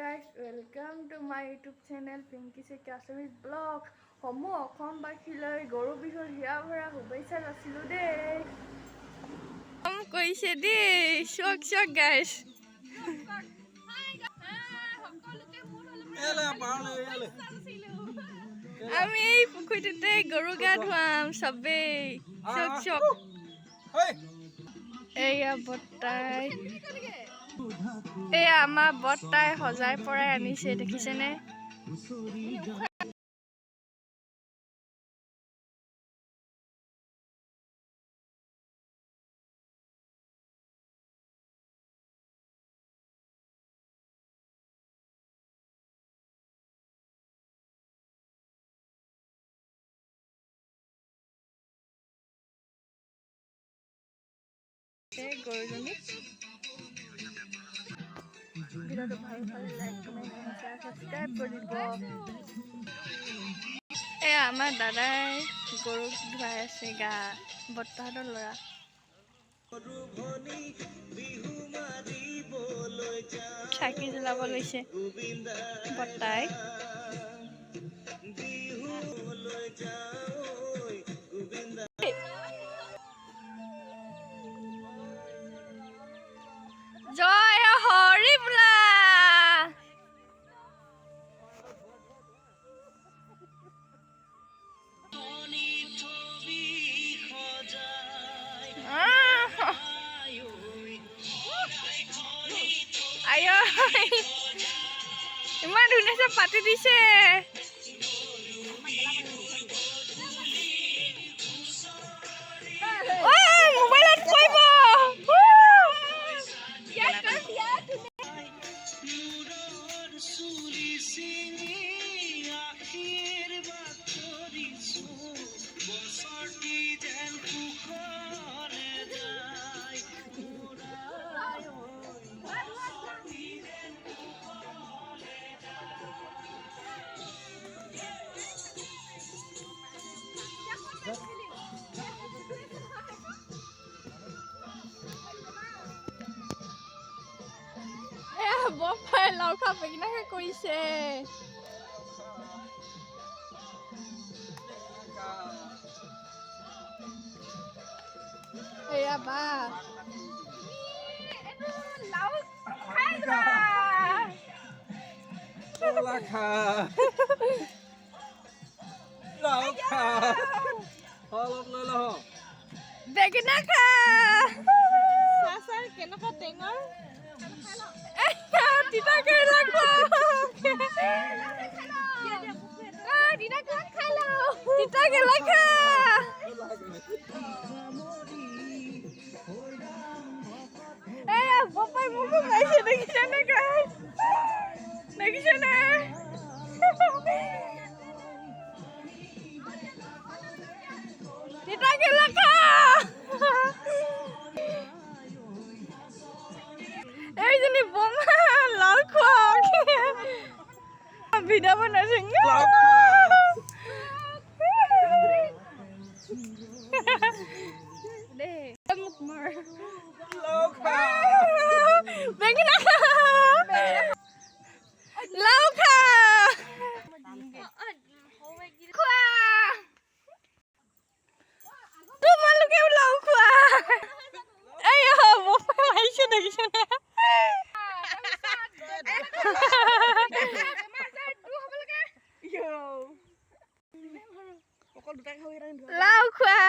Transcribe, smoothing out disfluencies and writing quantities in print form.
guys, welcome to my YouTube channel Pinky Seki Assamese Blog. Homo অসমবাসীলৈ গৰু বিহুৰ হিয়া ভৰা শুভেচ্ছা যাচিলো দেই। কৈছে দেই চক গাইস। আমি এই পুখুৰীটোতে গৰু গা ধুৱাম সবেই চক। এয়া বৰ্তাই এয়া আমাৰ বৰ্তাই সজাই পৰাই আনিছে দেখিছেনে? গৰুজনী ভিডিঅ'টো ভাল পালে লাইক কমেণ্ট শ্বেয়াৰ সাবস্ক্ৰাইব কৰিব। এয়া আমাৰ দাদাই গৰুক ধুৱাই আছে গা, বৰ্তাহঁতৰ ল'ৰা। চাকি জ্বলাব লৈছে বৰ্তাই। জয় হৰি বোলা। আয়ো ইমান ধুনীয়াছে পাতি দিছে। মোবাইলত কৰিব। বপাই লাও খা বেগিনাকে কৰিছে। এয়া বা লাও খাই যা লাও খা লাও খা অলপ লৈ ল বেগিনা খা সাসাৰ কেনেকুৱা টেঙৰ তিতা কেৰেলা খা তিতা কেৰেলা খা। বপাই মোকো খাইছে দেখিছেনে গাইস? দেখিছেনে? তিতা কেৰেলা খা। এইজনী বোমা লাও খোৱা ভিডিঅ' বনাইছে। বেঙেনা খা লাও খা খোৱা তোমালোকেও লাও খোৱা। এই বপাই আহিছে দেখিছেনে? লাও খোৱা।